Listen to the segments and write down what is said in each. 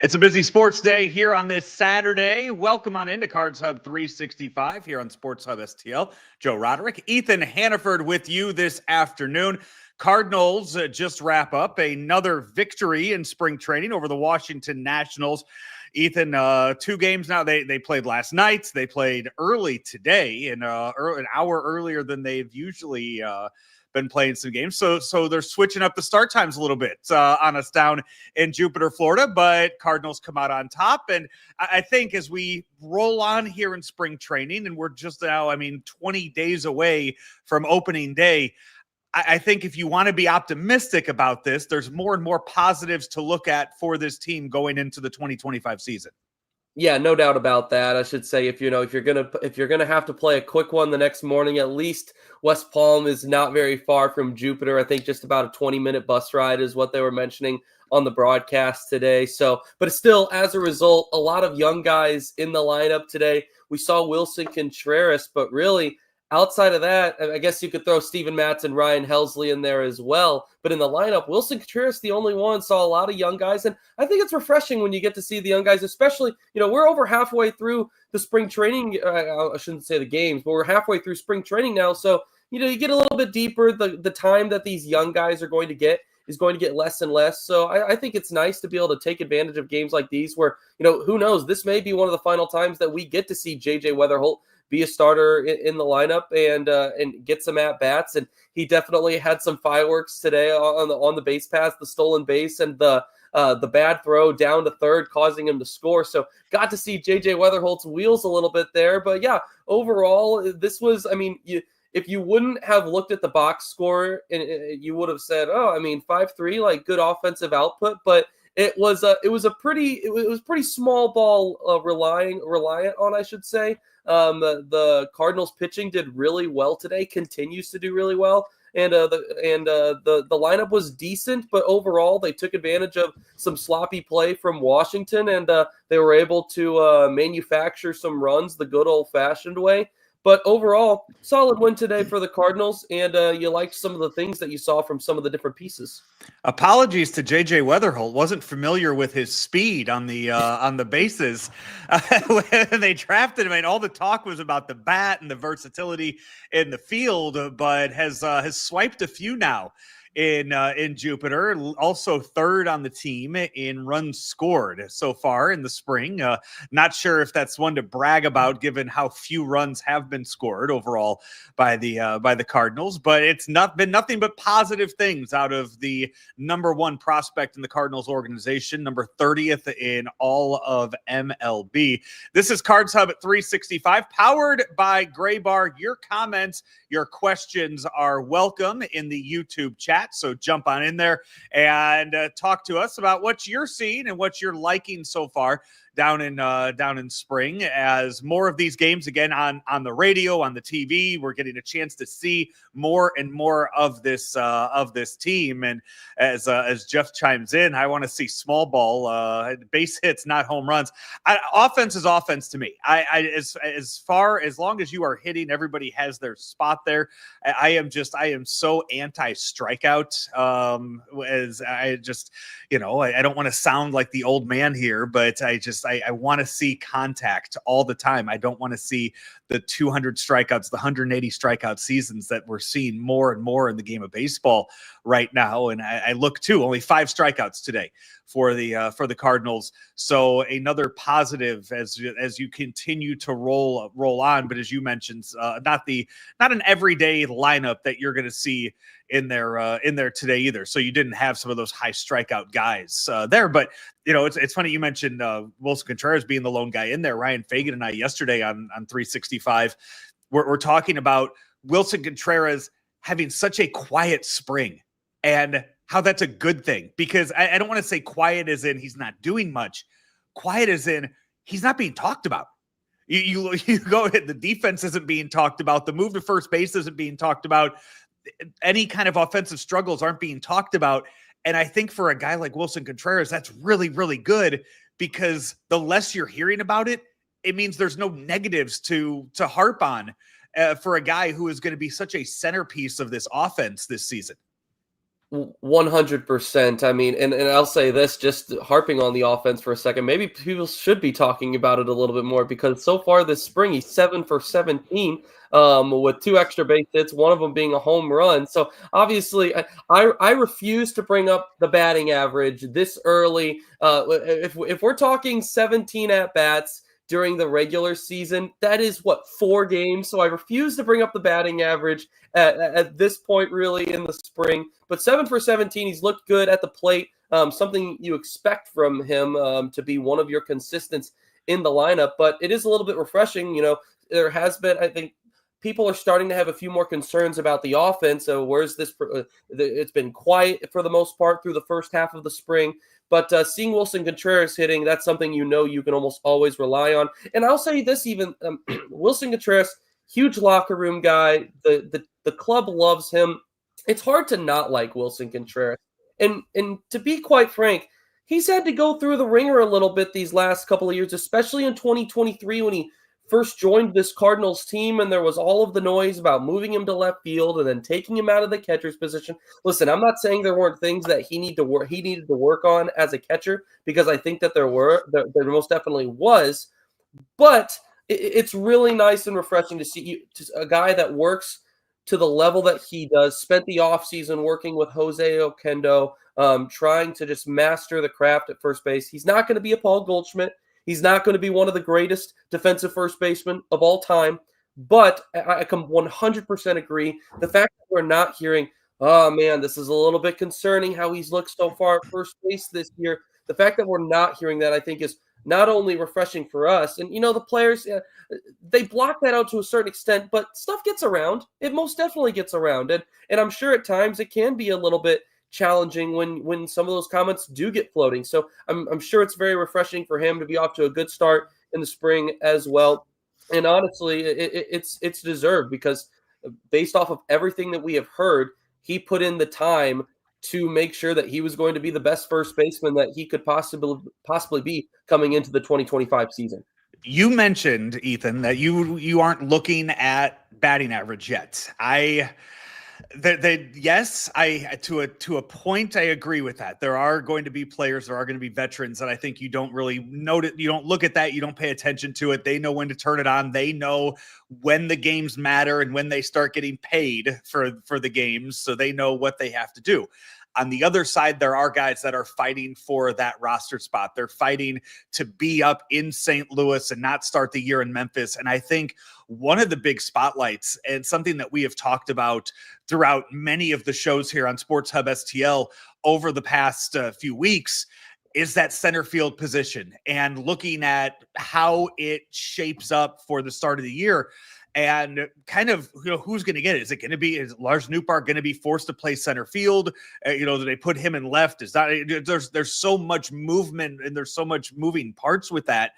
It's a busy sports day here on this Saturday. Welcome on into Cards Hub 365 here on Sports Hub STL. Joe Roderick, Ethan Hannaford with you this afternoon. Cardinals just wrap up another victory in spring training over the Washington Nationals. Ethan, 2 games now. They played last night. They played early today, an hour earlier than they've usually been playing some games. So they're switching up the start times a little bit on us down in Jupiter, Florida, but Cardinals come out on top. And I think as we roll on here in spring training, and we're just now, 20 days away from opening day, I think if you want to be optimistic about this, there's more and more positives to look at for this team going into the 2025 season. Yeah, no doubt about that. I should say if you're gonna have to play a quick one the next morning, at least West Palm is not very far from Jupiter. I think just about a 20-minute bus ride is what they were mentioning on the broadcast today. So, but still, as a result, a lot of young guys in the lineup today. We saw Willson Contreras, but really outside of that, I guess you could throw Steven Matz and Ryan Helsley in there as well. But in the lineup, Willson Contreras, the only one, saw a lot of young guys. And I think it's refreshing when you get to see the young guys, especially, we're over halfway through the spring training. I shouldn't say the games, but we're halfway through spring training now. So, you get a little bit deeper. The time that these young guys are going to get is going to get less and less. So I think it's nice to be able to take advantage of games like these where, who knows, this may be one of the final times that we get to see J.J. Weatherholt be a starter in the lineup and get some at bats. And he definitely had some fireworks today on the base pass, the stolen base, and the bad throw down to third, causing him to score. So got to see J.J. Weatherholt's wheels a little bit there. But yeah, overall, this was, if you wouldn't have looked at the box score, you would have said, 5-3, like good offensive output, but it was pretty small ball reliant on, I should say. The Cardinals pitching did really well today, continues to do really well. And the lineup was decent, but overall they took advantage of some sloppy play from Washington, and they were able to manufacture some runs the good old-fashioned way. But overall, solid win today for the Cardinals, and you liked some of the things that you saw from some of the different pieces. Apologies to J.J. Weatherholt. Wasn't familiar with his speed on the bases when they drafted him. All the talk was about the bat and the versatility in the field, but has swiped a few now in Jupiter. Also third on the team in runs scored so far in the spring. Not sure if that's one to brag about given how few runs have been scored overall by the Cardinals, but it's been nothing but positive things out of the number one prospect in the Cardinals organization, number 30th in all of MLB. This is Cards Hub at 365, powered by Gray Bar. Your comments, your questions are welcome in the YouTube chat. So jump on in there and talk to us about what you're seeing and what you're liking so far down in spring, as more of these games again on the radio, on the TV. We're getting a chance to see more and more of this team. And as Jeff chimes in, I want to see small ball base hits, not home runs. Offense is offense to me. As long as you are hitting, everybody has their spot there. I am so anti strikeout. I don't want to sound like the old man here, but I want to see contact all the time. I don't want to see the 200 strikeouts, the 180 strikeout seasons that we're seeing more and more in the game of baseball right now. And I look too, only 5 strikeouts today for the Cardinals. So another positive as you continue to roll on. But as you mentioned, not an everyday lineup that you're going to see in there today either. So you didn't have some of those high strikeout guys there. But it's funny you mentioned Willson Contreras being the lone guy in there. Ryan Fagan and I yesterday on 365, we're talking about Willson Contreras having such a quiet spring and how that's a good thing, because I don't want to say quiet as in he's not doing much. Quiet as in he's not being talked about. You go ahead, the defense isn't being talked about. The move to first base isn't being talked about. Any kind of offensive struggles aren't being talked about. And I think for a guy like Willson Contreras, that's really, really good, because the less you're hearing about it, it means there's no negatives to harp on for a guy who is going to be such a centerpiece of this offense this season. 100%. I mean, and I'll say this, just harping on the offense for a second, maybe people should be talking about it a little bit more, because so far this spring, he's 7 for 17 with 2 extra base hits, one of them being a home run. So obviously, I refuse to bring up the batting average this early. If we're talking 17 at-bats during the regular season, that is 4 games. So I refuse to bring up the batting average at this point, really, in the spring. But 7 for 17, he's looked good at the plate. Something you expect from him to be one of your consistents in the lineup. But it is a little bit refreshing. There has been, I think, people are starting to have a few more concerns about the offense. So where's this? It's been quiet for the most part through the first half of the spring. But seeing Willson Contreras hitting, that's something you can almost always rely on. And I'll say this even, Willson Contreras, huge locker room guy. The club loves him. It's hard to not like Willson Contreras. And to be quite frank, he's had to go through the ringer a little bit these last couple of years, especially in 2023 when he first joined this Cardinals team, and there was all of the noise about moving him to left field and then taking him out of the catcher's position. Listen, I'm not saying there weren't things that he needed to work on as a catcher, because I think that there most definitely was. But it's really nice and refreshing to see a guy that works to the level that he does, spent the offseason working with Jose Oquendo, trying to just master the craft at first base. He's not going to be a Paul Goldschmidt. He's not going to be one of the greatest defensive first basemen of all time, but I can 100% agree. The fact that we're not hearing, oh man, this is a little bit concerning how he's looked so far at first base this year. The fact that we're not hearing that, I think, is not only refreshing for us, and the players, they block that out to a certain extent, but stuff gets around. It most definitely gets around, and I'm sure at times it can be a little bit challenging when some of those comments do get floating. So I'm sure it's very refreshing for him to be off to a good start in the spring as well. And honestly, it's deserved, because based off of everything that we have heard, he put in the time to make sure that he was going to be the best first baseman that he could possibly be coming into the 2025 season. You mentioned, Ethan, that you aren't looking at batting average yet. Yes, to a point, I agree with that. There are going to be players, there are going to be veterans that I think you don't really notice. You don't look at that. You don't pay attention to it. They know when to turn it on. They know when the games matter and when they start getting paid for the games. So they know what they have to do. On the other side, there are guys that are fighting for that roster spot. They're fighting to be up in St. Louis and not start the year in Memphis. And I think one of the big spotlights, and something that we have talked about throughout many of the shows here on Sports Hub STL over the past few weeks, is that center field position, and looking at how it shapes up for the start of the year. And kind of, who's going to get it? Is it going to be, is Lars Nootbaar going to be forced to play center field? Do they put him in left? Is that, there's so much movement and there's so much moving parts with that.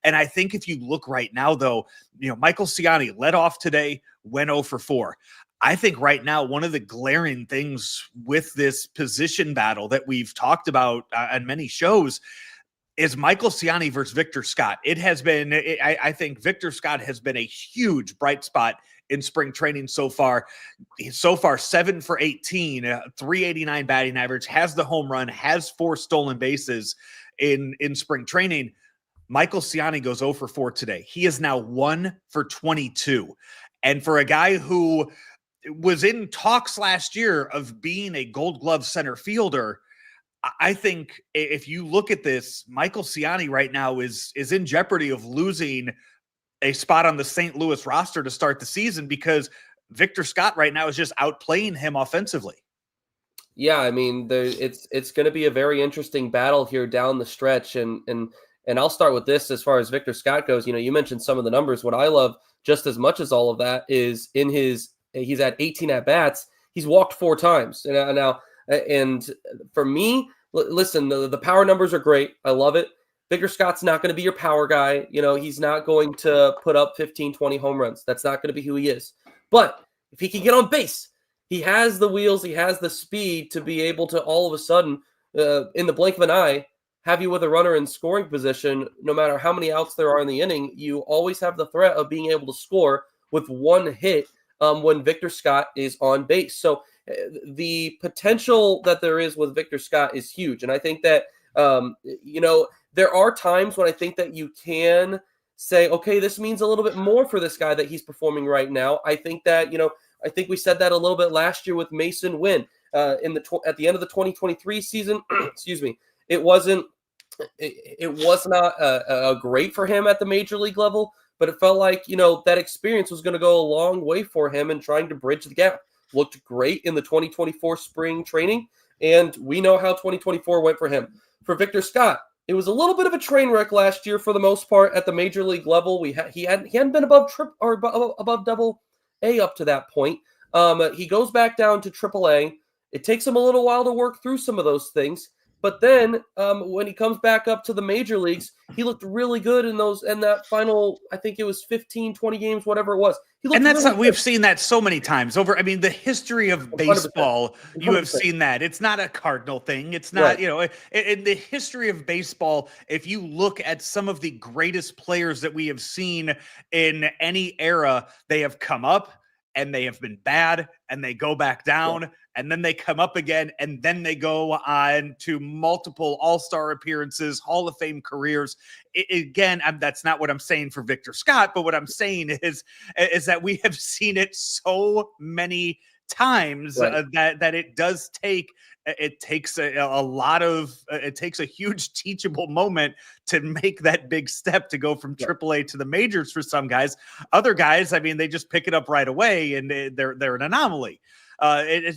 And I think if you look right now, though, Michael Ciani led off today, went 0 for 4. I think right now, one of the glaring things with this position battle that we've talked about on many shows is Michael Ciani versus Victor Scott. It has been, I think Victor Scott has been a huge bright spot in spring training so far. So far, 7 for 18, 389 batting average, has the home run, has 4 stolen bases in spring training. Michael Ciani goes 0 for 4 today. He is now 1 for 22. And for a guy who was in talks last year of being a Gold Glove center fielder, I think if you look at this, Michael Ciani right now is in jeopardy of losing a spot on the St. Louis roster to start the season, because Victor Scott right now is just outplaying him offensively. Yeah, I mean, it's going to be a very interesting battle here down the stretch, and I'll start with this as far as Victor Scott goes. You mentioned some of the numbers. What I love just as much as all of that is he's at 18 at bats. He's walked 4 times now. And for me, listen, the power numbers are great. I love it. Victor Scott's not going to be your power guy. He's not going to put up 15, 20 home runs. That's not going to be who he is. But if he can get on base, he has the wheels, he has the speed to be able to all of a sudden, in the blink of an eye, have you with a runner in scoring position. No matter how many outs there are in the inning, you always have the threat of being able to score with 1 hit when Victor Scott is on base. So the potential that there is with Victor Scott is huge. And I think that, there are times when I think that you can say, okay, this means a little bit more for this guy that he's performing right now. I think that, I think we said that a little bit last year with Mason Wynn at the end of the 2023 season. Excuse me. It was not great for him at the major league level, but it felt like, that experience was going to go a long way for him in trying to bridge the gap. Looked great in the 2024 spring training, and we know how 2024 went for him. For Victor Scott, it was a little bit of a train wreck last year for the most part at the major league level. He hadn't been above above double A up to that point. He goes back down to triple A. It takes him a little while to work through some of those things. But then when he comes back up to the major leagues, he looked really good in that final, I think it was 15, 20 games, whatever it was. And that's really we've seen that so many times over. I mean, the history of baseball, 100%. You have seen that. It's not a Cardinal thing. It's not, right. In the history of baseball, if you look at some of the greatest players that we have seen in any era, they have come up and they have been bad and they go back down. Yeah. And then they come up again, and then they go on to multiple all-star appearances, Hall of Fame careers. Again, that's not what I'm saying for Victor Scott, but what I'm saying is that we have seen it so many times, right. That it does take. It takes it takes a huge teachable moment to make that big step to go from AAA to the majors for some guys. Other guys, I mean, they just pick it up right away, and they're an anomaly.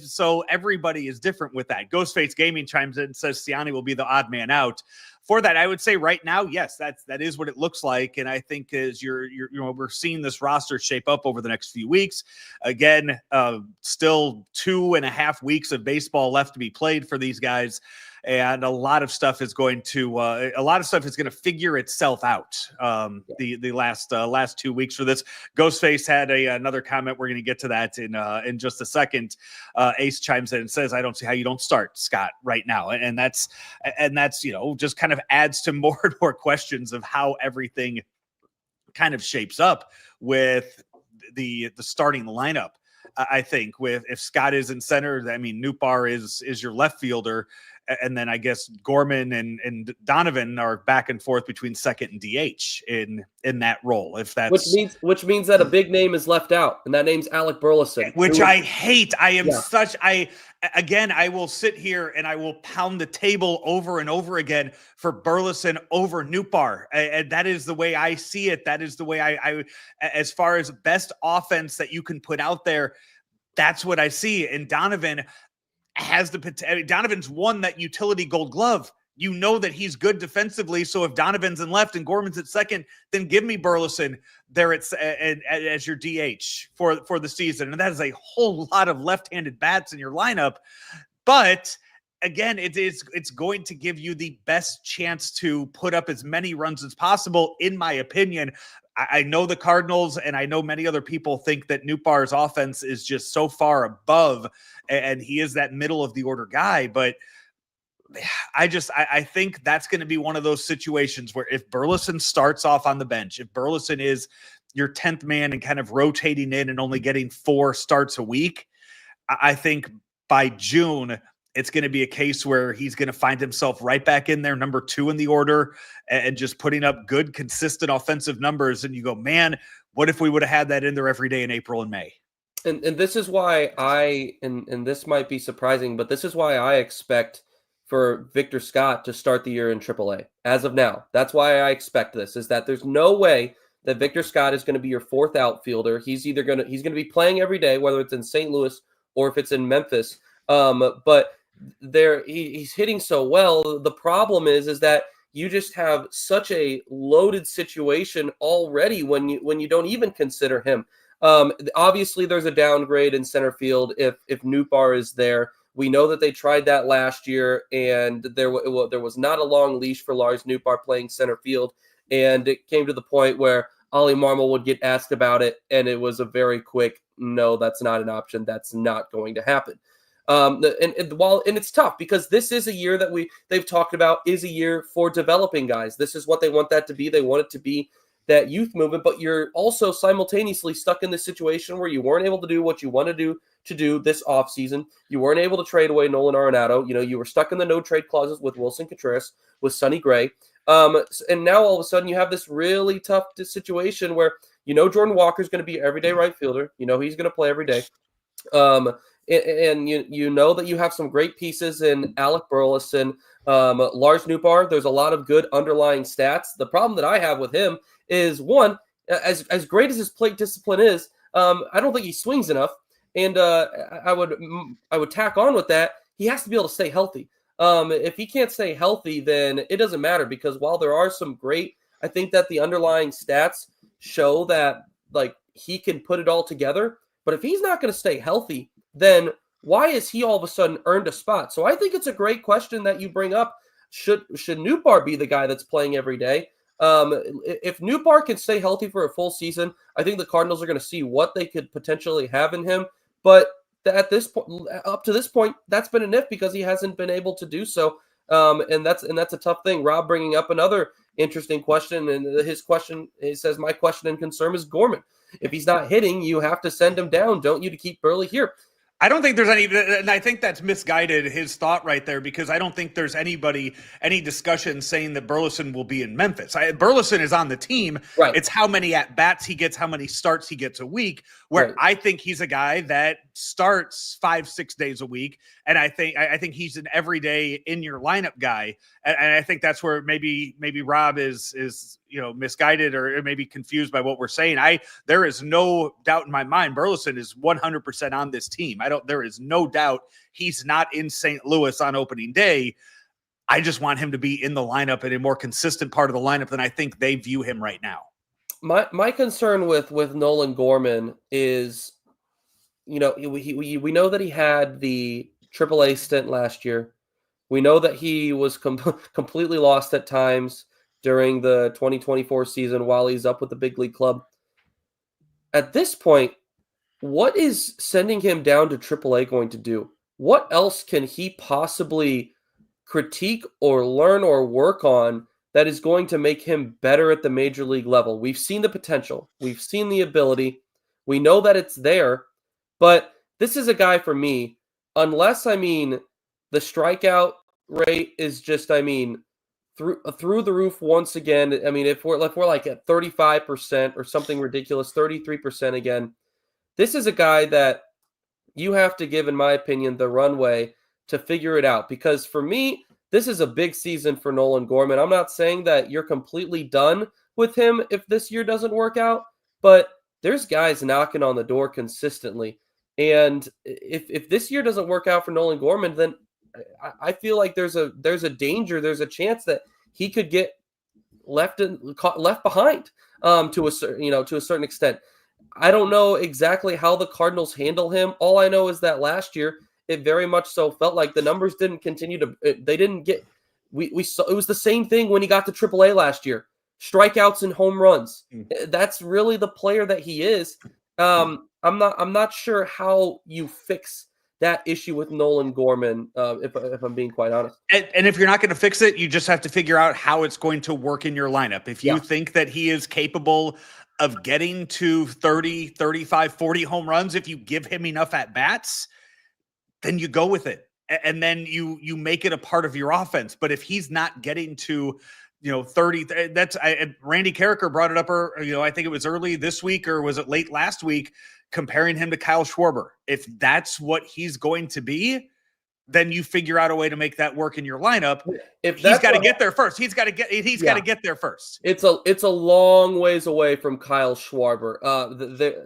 So everybody is different with that. Ghostface Gaming chimes in and says Siani will be the odd man out. For that, I would say right now, yes, that is what it looks like. And I think as we're seeing this roster shape up over the next few weeks. Again, still 2.5 weeks of baseball left to be played for these guys. And a lot of stuff is going to figure itself out. The last 2 weeks for this. Ghostface had another comment. We're going to get to that in just a second. Ace chimes in and says, "I don't see how you don't start Scott right now," and that's just kind of adds to more and more questions of how everything kind of shapes up with the starting lineup. I think if Scott is in center, I mean Nootbaar is your left fielder. And then I guess Gorman and Donovan are back and forth between second and DH in that role. If that's which means that a big name is left out, and that name's Alec Burleson, which I hate. I will sit here and I will pound the table over and over again for Burleson over Nootbaar, and that is the way I see it. That is the way I as far as best offense that you can put out there. That's what I see. And Donovan has the potential. Donovan's won that utility Gold Glove. You know that he's good defensively. So if Donovan's in left and Gorman's at second, then give me Burleson there as your DH for the season. And that is a whole lot of left-handed bats in your lineup. But again, it's going to give you the best chance to put up as many runs as possible, in my opinion. I know the Cardinals and I know many other people think that Nootbaar's offense is just so far above, and he is that middle of the order guy. But I think that's going to be one of those situations where if Burleson starts off on the bench, if Burleson is your 10th man and kind of rotating in and only getting 4 starts a week, I think by June, it's going to be a case where he's going to find himself right back in there, number 2 in the order, and just putting up good, consistent offensive numbers. And you go, man, what if we would have had that in there every day in April and May? And this is why and this might be surprising, but this is why I expect for Victor Scott to start the year in AAA as of now. That's why I expect this, is that there's no way that Victor Scott is going to be your 4th outfielder. He's going to be playing every day, whether it's in St. Louis or if it's in Memphis. But he's hitting so well. The problem is that you just have such a loaded situation already when you don't even consider him. Obviously there's a downgrade in center field if Nootbaar is there. We know that they tried that last year, and there was not a long leash for Lars Nootbaar playing center field, and it came to the point where Ollie Marmol would get asked about it, and it was a very quick, no, that's not an option. That's not going to happen. And it's tough because this is a year that they've talked about is a year for developing guys. This is what they want that to be. They want it to be that youth movement, but you're also simultaneously stuck in this situation where you weren't able to do what you want to do to do this offseason. You weren't able to trade away Nolan Arenado. You were stuck in the no trade clauses with Wilson Contreras, with Sonny Gray. And now all of a sudden you have this really tough situation where Jordan Walker's going to be everyday right fielder. He's going to play every day. And you know that you have some great pieces in Alec Burleson, Lars Nootbaar. There's a lot of good underlying stats. The problem that I have with him is, one, as great as his plate discipline is, I don't think he swings enough. And I would tack on with that, he has to be able to stay healthy. If he can't stay healthy, then it doesn't matter, because while there are some great, I think that the underlying stats show that he can put it all together. But if he's not going to stay healthy, then why is he all of a sudden earned a spot? So I think it's a great question that you bring up. Should Nootbaar be the guy that's playing every day? If Nootbaar can stay healthy for a full season, I think the Cardinals are going to see what they could potentially have in him. But at this point, up to this point, that's been an if, because he hasn't been able to do so. And that's a tough thing. Rob bringing up another interesting question, and his question, it says, my question and concern is Gorman. If he's not hitting, you have to send him down, don't you, to keep Burley here? I don't think there's any, and I think that's misguided, his thought right there, because I don't think there's any discussion saying that Burleson will be in Memphis. Burleson is on the team. Right. It's how many at-bats he gets, how many starts he gets a week, where Right. I think he's a guy that starts 5-6 days a week, and I think he's an everyday in your lineup guy, and I think that's where maybe Rob is misguided or maybe confused by what we're saying. There is no doubt in my mind Burleson is 100% on this team. There is no doubt he's not in St. Louis on opening day. I just want him to be in the lineup and a more consistent part of the lineup than I think they view him right now. My concern with Nolan Gorman is, we know that he had the AAA stint last year. We know that he was completely lost at times during the 2024 season while he's up with the big league club. At this point, what is sending him down to AAA going to do? What else can he possibly critique or learn or work on that is going to make him better at the major league level? We've seen the potential. We've seen the ability. We know that it's there. But this is a guy, for me, unless, the strikeout rate is just, through the roof once again. If we're like at 35% or something ridiculous, 33% again, this is a guy that you have to give, in my opinion, the runway to figure it out. Because for me, this is a big season for Nolan Gorman. I'm not saying that you're completely done with him if this year doesn't work out, but there's guys knocking on the door consistently. And if this year doesn't work out for Nolan Gorman, then I feel like there's a danger, there's a chance that he could get left behind to a certain extent. I don't know exactly how the Cardinals handle him. All I know is that last year it very much so felt like the numbers didn't continue to. They didn't get. We saw it was the same thing when he got to AAA last year. Strikeouts and home runs. That's really the player that he is. I'm not sure how you fix that issue with Nolan Gorman, if I'm being quite honest. And if you're not going to fix it, you just have to figure out how it's going to work in your lineup. If you think that he is capable of getting to 30, 35, 40 home runs, if you give him enough at-bats, then you go with it. And then you make it a part of your offense. But if he's not getting to 30, Randy Carricker brought it up, I think it was early this week, or was it late last week, comparing him to Kyle Schwarber. If that's what he's going to be, then you figure out a way to make that work in your lineup. If he's got to get there first, he's got to get there first. It's a long ways away from Kyle Schwarber.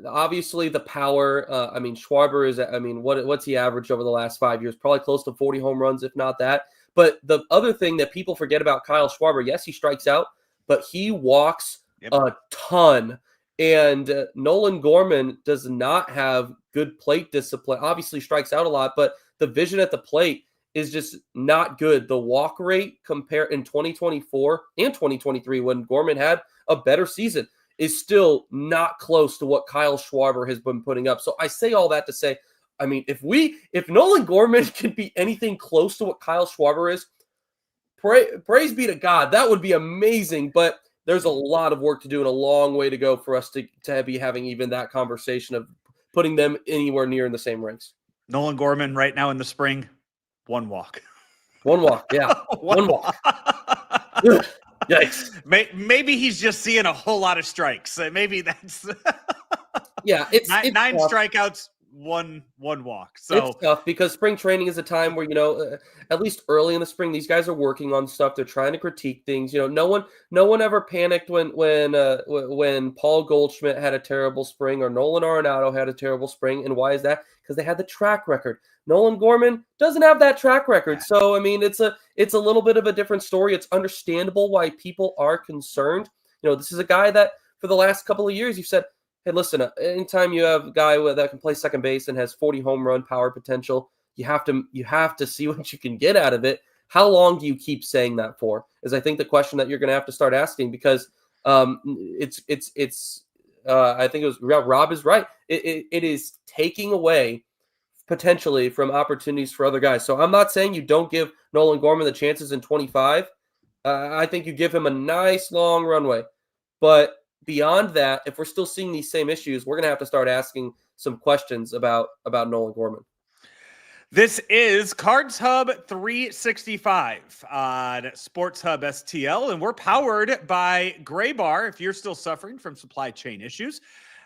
Obviously the power. Schwarber is. What's he averaged over the last 5 years? Probably close to 40 home runs, if not that. But the other thing that people forget about Kyle Schwarber, yes, he strikes out, but he walks a ton. And Nolan Gorman does not have good plate discipline. Obviously strikes out a lot, but the vision at the plate is just not good. The walk rate compared in 2024 and 2023, when Gorman had a better season, is still not close to what Kyle Schwarber has been putting up. So I say all that to say, if Nolan Gorman can be anything close to what Kyle Schwarber is, praise be to God. That would be amazing. But there's a lot of work to do and a long way to go for us to be having even that conversation of putting them anywhere near in the same ranks. Nolan Gorman right now in the spring, 1 walk. 1 walk, yeah. One walk. Yikes. Maybe he's just seeing a whole lot of strikes. Maybe that's yeah. It's nine tough. Strikeouts, one walk. So it's tough because spring training is a time where at least early in the spring, these guys are working on stuff. They're trying to critique things. No one ever panicked when Paul Goldschmidt had a terrible spring or Nolan Arenado had a terrible spring. And why is that? Because they had the track record. Nolan Gorman doesn't have that track record. So, I mean, it's a little bit of a different story. It's understandable why people are concerned. This is a guy that for the last couple of years, you've said, hey, listen, anytime you have a guy that can play second base and has 40 home run power potential, you have to see what you can get out of it. How long do you keep saying that for? Is I think the question that you're going to have to start asking, because I think it was Rob is right. It is taking away potentially from opportunities for other guys. So I'm not saying you don't give Nolan Gorman the chances in 25. I think you give him a nice long runway. But beyond that, if we're still seeing these same issues, we're going to have to start asking some questions about Nolan Gorman. This is Cards Hub 365 on Sports Hub STL, and we're powered by Gray Bar. If you're still suffering from supply chain issues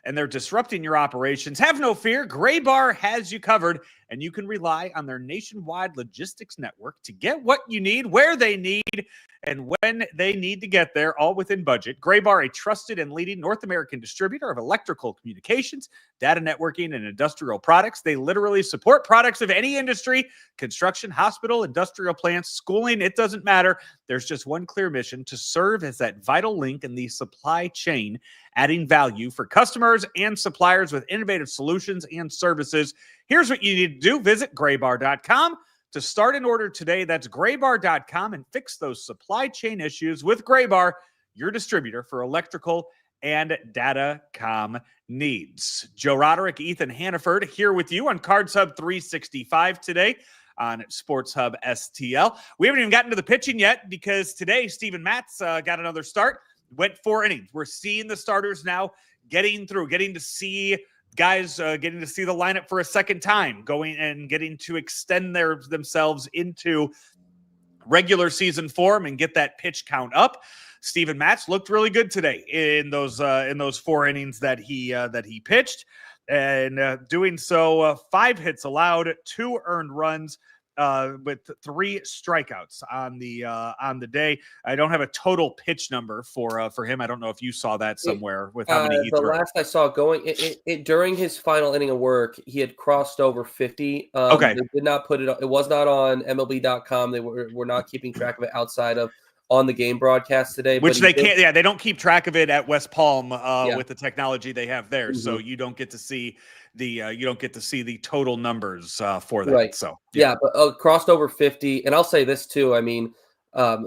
and they're disrupting your operations, have no fear. Gray Bar has you covered, and you can rely on their nationwide logistics network to get what you need, where they need, and when they need to get there, all within budget. Gray Bar, a trusted and leading North American distributor of electrical communications, data networking, and industrial products. They literally support products of any industry: construction, hospital, industrial plants, schooling. It doesn't matter. There's just one clear mission: to serve as that vital link in the supply chain, adding value for customers and suppliers with innovative solutions and services. Here's what you need to do. Visit graybar.com to start an order today. That's graybar.com, and fix those supply chain issues with Graybar, your distributor for electrical and datacom needs. Joe Roderick, Ethan Hannaford here with you on Cards Hub 365 today on Sports Hub STL. We haven't even gotten to the pitching yet because today Steven Matz got another start, went 4 innings. We're seeing the starters now getting to see guys getting to see the lineup for a second time, going and getting to extend themselves into regular season form and get that pitch count up. Steven Matz looked really good today in those 4 innings that he pitched, and doing so, 5 hits allowed, 2 earned runs, with 3 strikeouts on the day. I don't have a total pitch number for him. I don't know if you saw that somewhere with how many he threw. The last I saw during his final inning of work, he had crossed over 50. Okay. They did not put it. It was not on MLB.com. They were not keeping track of it outside of on the game broadcast today. Which they can't. Yeah, they don't keep track of it at West Palm with the technology they have there. Mm-hmm. So you don't get to see the total numbers for that. Right. So but crossed over 50. And I'll say this too. I mean,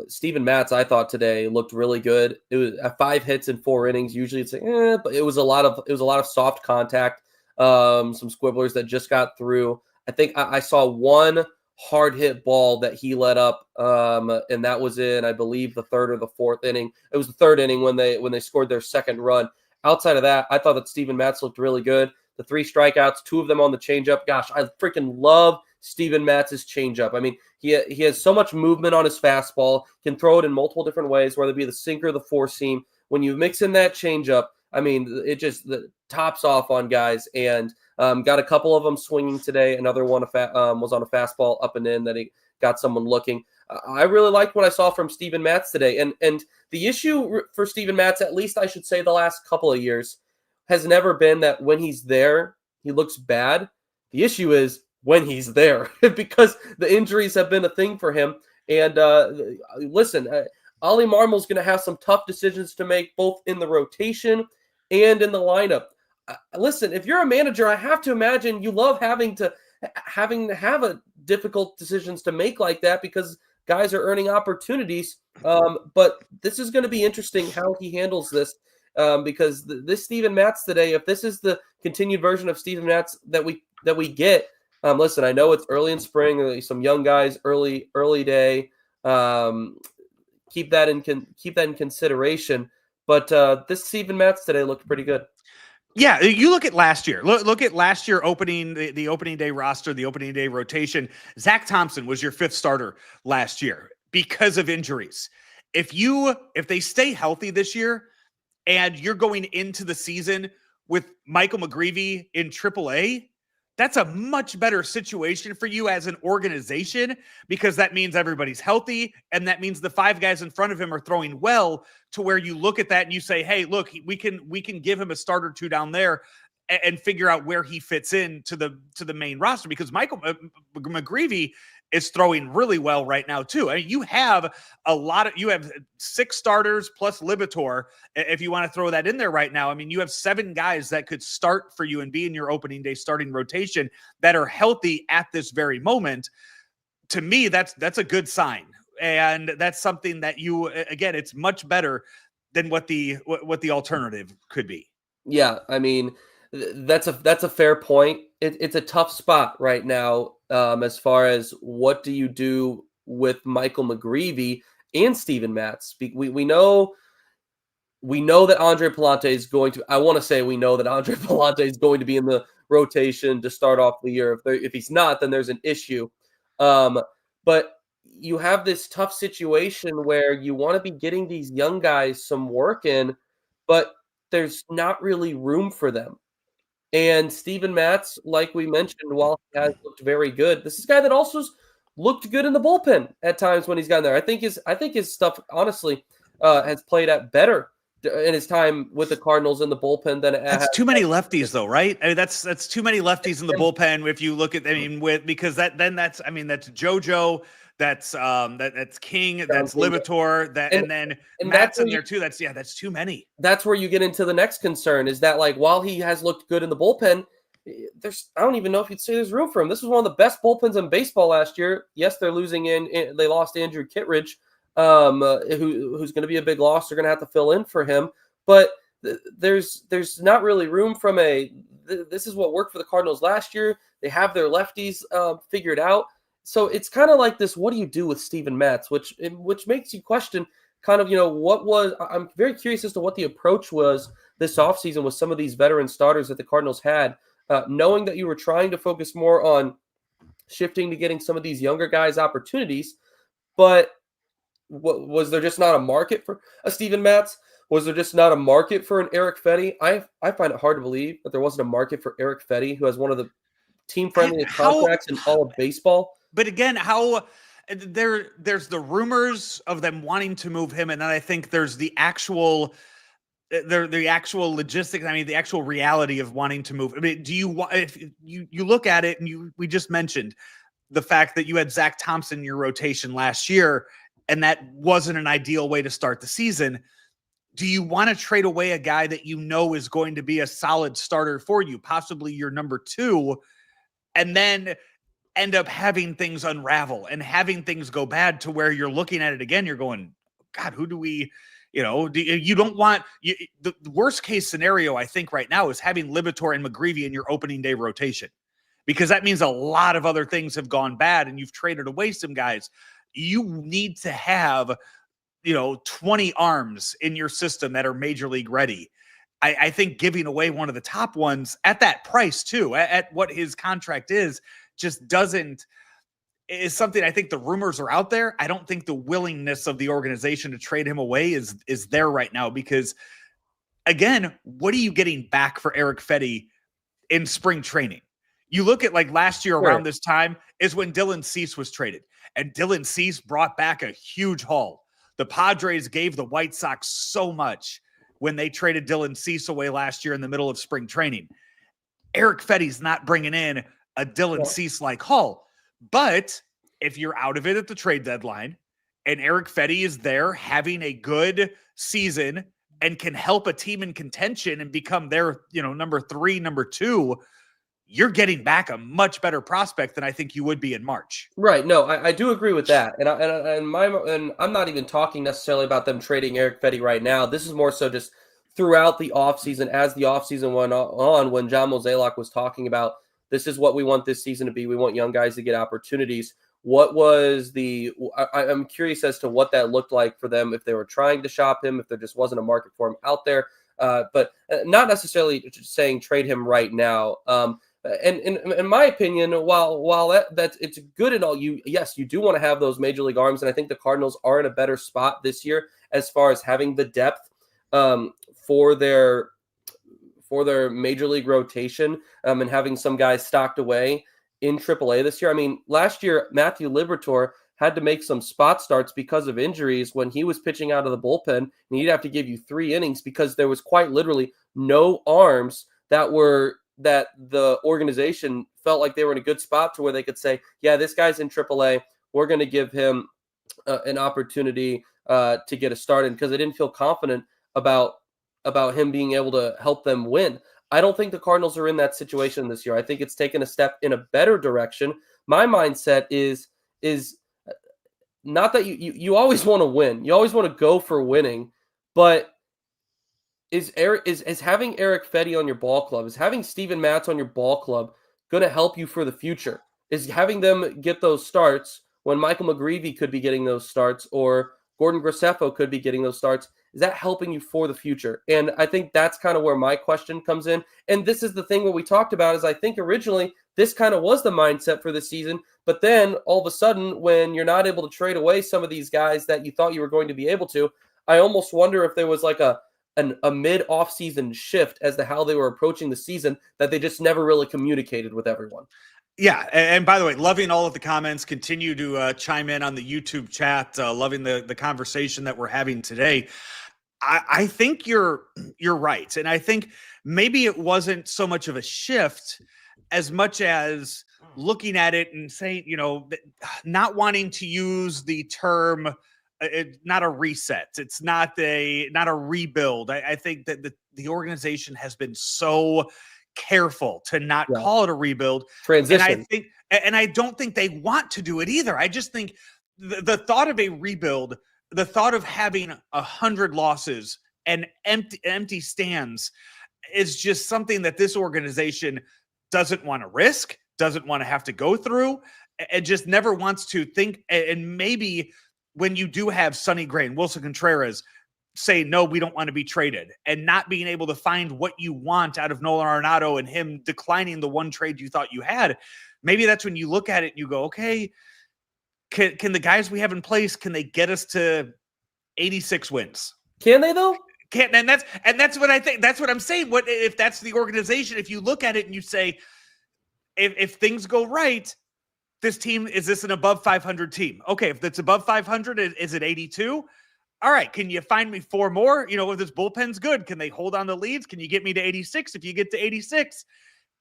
Steven Matz, I thought today looked really good. It was 5 hits in 4 innings. Usually it's but it was a lot of soft contact. Some squibblers that just got through. I think I saw one hard hit ball that he let up, and that was in, I believe, the 3rd or the 4th inning. It was the 3rd inning when they scored their second run. Outside of that, I thought that Steven Matz looked really good. The 3 strikeouts, 2 of them on the changeup. Gosh, I freaking love Steven Matz's changeup. I mean, he has so much movement on his fastball, can throw it in multiple different ways, whether it be the sinker or the 4-seam. When you mix in that changeup, I mean, it just tops off on guys, and got a couple of them swinging today. Another one was on a fastball up and in that he got someone looking. I really liked what I saw from Steven Matz today. And the issue for Steven Matz, at least I should say the last couple of years, has never been that when he's there, he looks bad. The issue is when he's there, because the injuries have been a thing for him. And listen, Ollie Marmol's going to have some tough decisions to make, both in the rotation and in the lineup. Listen, if you're a manager, I have to imagine you love having to have a difficult decisions to make like that, because guys are earning opportunities. But this is going to be interesting how he handles this, because this Steven Matz today, if this is the continued version of Steven Matz that we get, listen, I know it's early in spring, some young guys, early day. Keep that in consideration. But this Steven Matz today looked pretty good. Yeah, you look at last year. Look at last year opening the opening day roster, the opening day rotation. Zach Thompson was your 5th starter last year because of injuries. If they stay healthy this year and you're going into the season with Michael McGreevy in AAA, that's a much better situation for you as an organization, because that means everybody's healthy, and that means the 5 guys in front of him are throwing well, to where you look at that and you say, hey, look, we can give him a start or 2 down there and figure out where he fits in to the main roster, because Michael McGreevy is throwing really well right now too. I mean, you have 6 starters plus Libator, if you want to throw that in there right now. I mean, you have 7 guys that could start for you and be in your opening day starting rotation that are healthy at this very moment. To me, that's a good sign. And that's something that again, it's much better than what the alternative could be. Yeah, I mean, that's a fair point. It's a tough spot right now, as far as what do you do with Michael McGreevy and Steven Matz. We know that Andre Palante is going to. I want to say we know that Andre Palante is going to be in the rotation to start off the year. If he's not, then there's an issue. But you have this tough situation where you want to be getting these young guys some work in, but there's not really room for them. And Steven Matz, like we mentioned, while he has looked very good, this is a guy that also looked good in the bullpen at times when he's gotten there. I think his stuff, honestly, has played at better in his time with the Cardinals in the bullpen than it has. That's too many lefties, though, right? I mean, that's too many lefties in the bullpen. If you look at, because that's JoJo, that's King, that's Libator, and then Matt's in there too. That's too many. That's where you get into the next concern, is that, like, while he has looked good in the bullpen, I don't even know if you'd say there's room for him. This was one of the best bullpens in baseball last year. Yes, they're they lost Andrew Kittredge, who's going to be a big loss. They're going to have to fill in for him, but there's not really room from this is what worked for the Cardinals last year. They have their lefties figured out. So it's kind of like this, what do you do with Steven Matz, which makes you question kind of, I'm very curious as to what the approach was this offseason with some of these veteran starters that the Cardinals had, knowing that you were trying to focus more on shifting to getting some of these younger guys opportunities. But was there just not a market for a Steven Matz? Was there just not a market for an Erick Fedde? I find it hard to believe that there wasn't a market for Erick Fedde, who has one of the team-friendliest contracts in all of baseball. But again, there's the rumors of them wanting to move him, and then I think there's the actual logistics. I mean, the actual reality of wanting to move. I mean, if you look at it, and we just mentioned the fact that you had Zach Thompson in your rotation last year, and that wasn't an ideal way to start the season. Do you want to trade away a guy that you know is going to be a solid starter for you, possibly your number 2, and then end up having things unravel and having things go bad to where you're looking at it again, you're going, God, who do we, you don't want the worst case scenario, I think right now, is having Libator and McGreevy in your opening day rotation, because that means a lot of other things have gone bad and you've traded away some guys. You need to have, 20 arms in your system that are major league ready. I think giving away one of the top ones at that price too, at what his contract is something. I think the rumors are out there. I don't think the willingness of the organization to trade him away is there right now, because again, what are you getting back for Erick Fedde in spring training? You look at, like, last year around this time is when Dylan Cease was traded, and Dylan Cease brought back a huge haul. The Padres gave the White Sox so much when they traded Dylan Cease away last year in the middle of spring training. Erick Fedde's not bringing in a Dylan Cease-like haul. But if you're out of it at the trade deadline and Erick Fedde is there having a good season and can help a team in contention and become their, number 3, number 2, you're getting back a much better prospect than I think you would be in March. Right. No, I do agree with that. And I'm not even talking necessarily about them trading Erick Fedde right now. This is more so just throughout the offseason, as the offseason went on, when John Mozeliak was talking about, this is what we want this season to be. We want young guys to get opportunities. What was I'm curious as to what that looked like for them, if they were trying to shop him, if there just wasn't a market for him out there. but not necessarily saying trade him right now. And in my opinion, while that it's good and all, you do want to have those major league arms, and I think the Cardinals are in a better spot this year as far as having the depth for their major league rotation, and having some guys stocked away in AAA this year. I mean, last year Matthew Liberatore had to make some spot starts because of injuries when he was pitching out of the bullpen, and he'd have to give you 3 innings because there was quite literally no arms that the organization felt like they were in a good spot to where they could say, yeah, this guy's in AAA. We're going to give him an opportunity to get a start in, because they didn't feel confident about him being able to help them win. I don't think the Cardinals are in that situation this year. I think it's taken a step in a better direction. My mindset is not that you always want to win. You always want to go for winning, but is having Eric Fedde on your ball club, is having Steven Matz on your ball club going to help you for the future? Is having them get those starts when Michael McGreevy could be getting those starts, or Gordon Graceffo could be getting those starts, is that helping you for the future? And I think that's kind of where my question comes in. And this is the thing what we talked about, is I think originally this kind of was the mindset for the season, but then all of a sudden when you're not able to trade away some of these guys that you thought you were going to be able to, I almost wonder if there was like a mid-off-season shift as to how they were approaching the season that they just never really communicated with everyone. Yeah, and by the way, loving all of the comments. Continue to chime in on the YouTube chat. Loving the conversation that we're having today. I think you're right, and I think maybe it wasn't so much of a shift as much as looking at it and saying, not wanting to use the term. It's not a reset. It's not a rebuild. I think that the organization has been so careful to not call it a rebuild. Transition. And I don't think they want to do it either. I just think the thought of a rebuild, the thought of having 100 losses and empty stands, is just something that this organization doesn't want to risk, doesn't want to have to go through, and just never wants to think. And maybe when you do have Sonny Gray and Wilson Contreras say, no, we don't want to be traded, and not being able to find what you want out of Nolan Arenado and him declining the one trade you thought you had, maybe that's when you look at it and you go, okay, can the guys we have in place, can they get us to 86 wins? Can they though? Can't. And that's what I think. That's what I'm saying. What if that's the organization? If you look at it and you say, if things go right, this team, is this an above 500 team? Okay, if it's above 500, is it 82? All right, can you find me 4 more? If this bullpen's good, can they hold on the leads? Can you get me to 86? If you get to 86,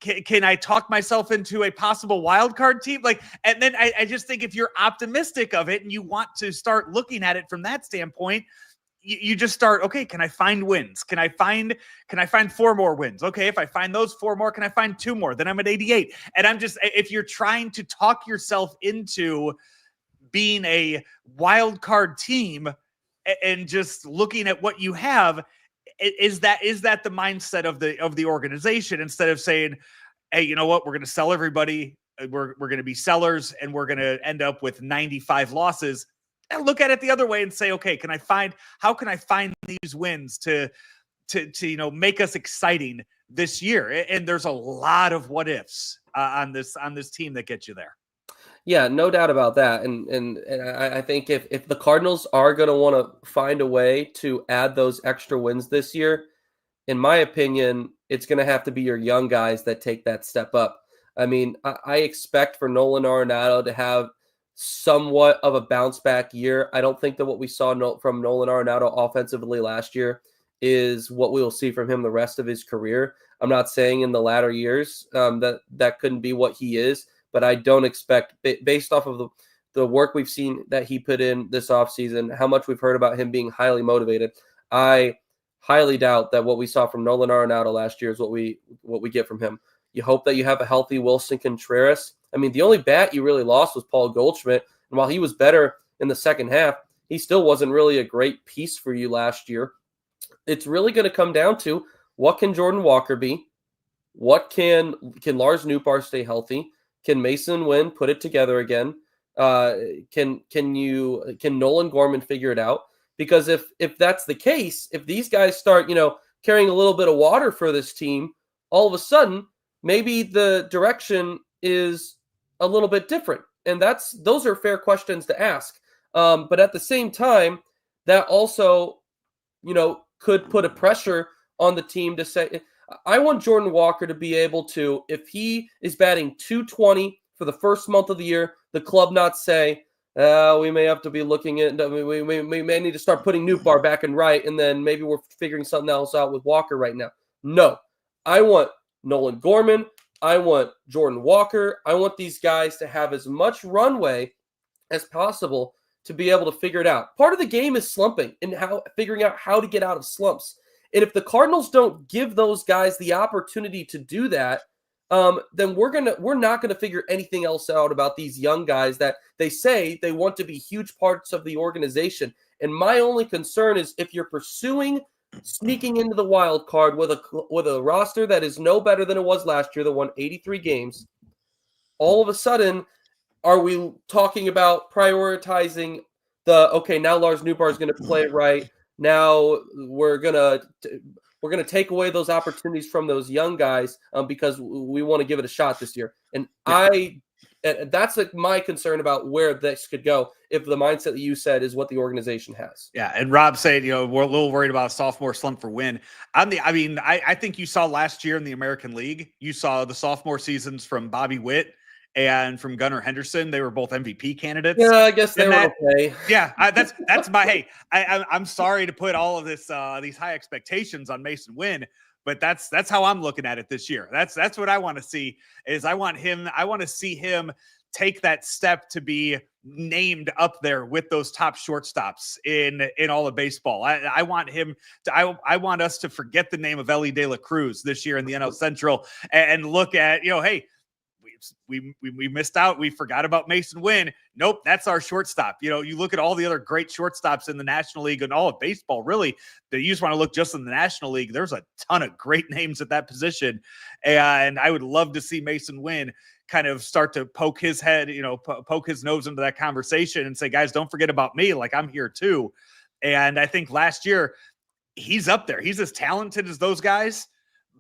can I talk myself into a possible wild card team? And then I just think if you're optimistic of it and you want to start looking at it from that standpoint, you just start, okay, can I find wins? Can I find 4 more wins? Okay, if I find those 4 more, can I find 2 more? Then I'm at 88. And I'm just, if you're trying to talk yourself into being a wild card team and just looking at what you have, is that the mindset of the organization, instead of saying, hey, you know what, we're going to sell everybody, we're going to be sellers, and we're going to end up with 95 losses? And look at it the other way and say, okay, how can I find these wins to make us exciting this year? And there's a lot of what ifs on this team that gets you there. Yeah, no doubt about that. And I think if the Cardinals are going to want to find a way to add those extra wins this year, in my opinion, it's going to have to be your young guys that take that step up. I mean, I expect for Nolan Arenado to have somewhat of a bounce back year. I don't think that what we saw from Nolan Arenado offensively last year is what we will see from him the rest of his career. I'm not saying in the latter years that couldn't be what he is, but I don't expect, based off of the work we've seen that he put in this offseason, how much we've heard about him being highly motivated, I highly doubt that what we saw from Nolan Arenado last year is what we get from him. You hope that you have a healthy Wilson Contreras. I mean, the only bat you really lost was Paul Goldschmidt, and while he was better in the second half, he still wasn't really a great piece for you last year. It's really going to come down to, what can Jordan Walker be? What can Lars Nootbaar stay healthy? Can Mason Wynn put it together again? Can Nolan Gorman figure it out? Because if that's the case, if these guys start, carrying a little bit of water for this team, all of a sudden, maybe the direction is a little bit different. And those are fair questions to ask. But at the same time, that also, could put a pressure on the team to say, I want Jordan Walker to be able to, if he is batting .220 for the first month of the year, the club not say, we may have to be looking at, we may need to start putting Nootbaar back and right, and then maybe we're figuring something else out with Walker right now. No, I want Nolan Gorman. I want Jordan Walker. I want these guys to have as much runway as possible to be able to figure it out. Part of the game is slumping and figuring out how to get out of slumps. And if the Cardinals don't give those guys the opportunity to do that, then we're not gonna figure anything else out about these young guys that they say they want to be huge parts of the organization. And my only concern is if you're pursuing sneaking into the wild card with a roster that is no better than it was last year, that won 83 games, all of a sudden, are we talking about prioritizing now Lars Nootbaar is going to play right. Now we're going to take away those opportunities from those young guys because we want to give it a shot this year. And that's like my concern about where this could go if the mindset that you said is what the organization has. Yeah, and Rob said, we're a little worried about a sophomore slump for Wynn. I think you saw last year in the American League, you saw the sophomore seasons from Bobby Witt and from Gunnar Henderson. They were both MVP candidates. Yeah, I guess they were okay. Yeah, that's my hey. I'm sorry to put all of this these high expectations on Mason Wynn, but that's how I'm looking at it this year. That's what I want to see. I want to see him take that step to be named up there with those top shortstops in all of baseball. I want him to. I want us to forget the name of Elly De La Cruz this year in the NL Central and look at hey. We missed out. We forgot about Mason Wynn. Nope, that's our shortstop. You look at all the other great shortstops in the National League and all of baseball, really, that you just want to look just in the National League. There's a ton of great names at that position. And I would love to see Mason Wynn kind of start to poke his head, poke his nose into that conversation and say, guys, don't forget about me. Like, I'm here too. And I think last year he's up there. He's as talented as those guys,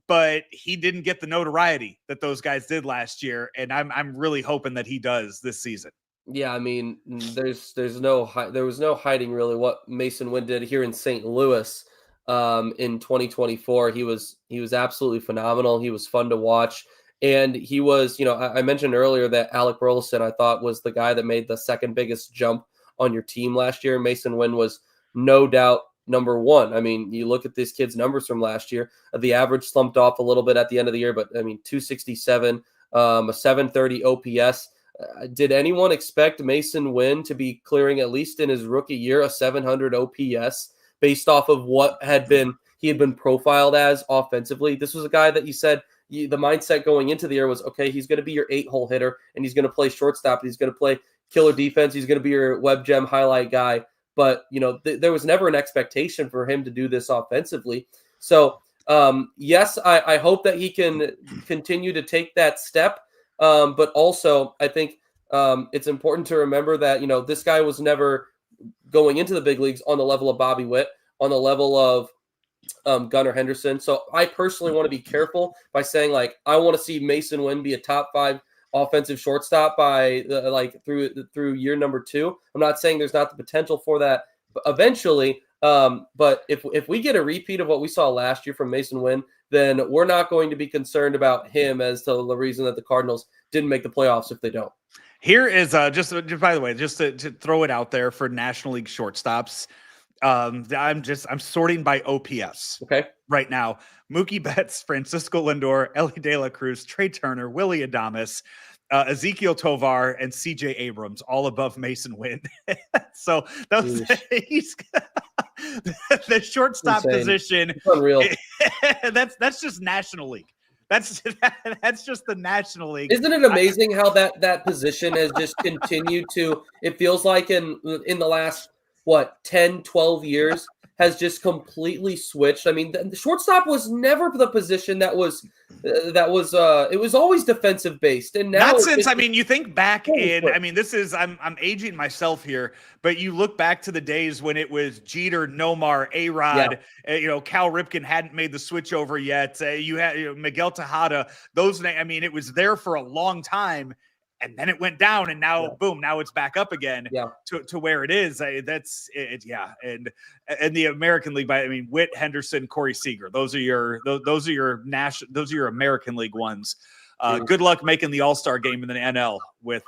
but he didn't get the notoriety that those guys did last year, and I'm really hoping that he does this season. Yeah, I mean, there was no hiding really what Mason Wynn did here in St. Louis in 2024. He was absolutely phenomenal. He was fun to watch, and he was, I mentioned earlier that Alec Burleson I thought was the guy that made the second biggest jump on your team last year. Mason Wynn was no doubt number one. I mean, you look at this kid's numbers from last year. The average slumped off a little bit at the end of the year, but I mean, 267, a 730 OPS. Did anyone expect Mason Wynn to be clearing, at least in his rookie year, a 700 OPS based off of what he had been profiled as offensively? This was a guy that you said the mindset going into the year was, okay, he's going to be your 8-hole hitter, and he's going to play shortstop. He's going to play killer defense. He's going to be your web gem highlight guy. But, there was never an expectation for him to do this offensively. So, yes, I hope that he can continue to take that step. But also, I think it's important to remember that, this guy was never going into the big leagues on the level of Bobby Witt, on the level of Gunnar Henderson. So I personally want to be careful by saying, I want to see Mason Wynn be a top 5 offensive shortstop by through year number 2. I'm not saying there's not the potential for that eventually, but if we get a repeat of what we saw last year from Mason Wynn, then we're not going to be concerned about him as to the reason that the Cardinals didn't make the playoffs if they don't. Here is just by the way, just to throw it out there for National League shortstops. I'm sorting by OPS. Okay. Right now, Mookie Betts, Francisco Lindor, Elly De La Cruz, Trey Turner, Willie Adames, Ezekiel Tovar, and CJ Abrams, all above Mason Wynn. So those he's the shortstop position. It's unreal. That's just National League. That's just the National League. Isn't it amazing how that position has just continued to? It feels like in the last 10, 12 years, has just completely switched. I mean, the shortstop was never the position that was it was always defensive based, and now not since, I mean, you think back in, I mean, this is, I'm aging myself here, but you look back to the days when it was Jeter, Nomar, A-Rod, Cal Ripken hadn't made the switch over yet. You had Miguel Tejada, I mean, it was there for a long time. And then it went down, and now, boom! Now it's back up again to where it is. That's it, yeah. And the American League, I mean, Witt, Henderson, Corey Seager. Those are your American League ones. Good luck making the All-Star game in the NL with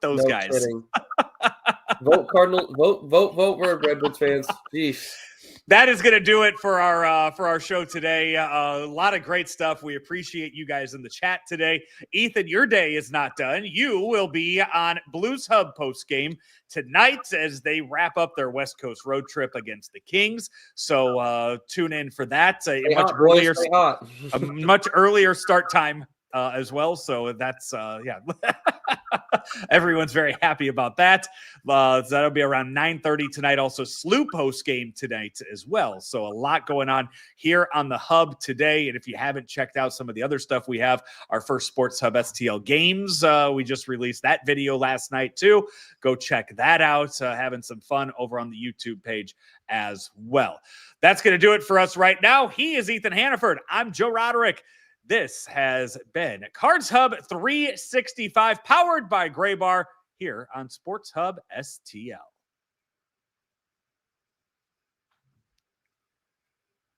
those guys. Kidding. Vote Cardinal. Vote Redwoods fans. Jeez. That is going to do it for our show today. A lot of great stuff. We appreciate you guys in the chat today. Ethan, your day is not done. You will be on Blues Hub post game tonight as they wrap up their West Coast road trip against the Kings. So tune in for that. A much earlier start time as well. So that's everyone's very happy about that. So that'll be around 9:30 tonight. Also, SLU post game tonight as well. So a lot going on here on the Hub today. And if you haven't checked out some of the other stuff we have, our first Sports Hub STL games, we just released that video last night too. Go check that out. Having some fun over on the YouTube page as well. That's going to do it for us right now. He is Ethan Hannaford. I'm Joe Roderick. This has been Cards Hub 365, powered by Gray Bar here on Sports Hub STL.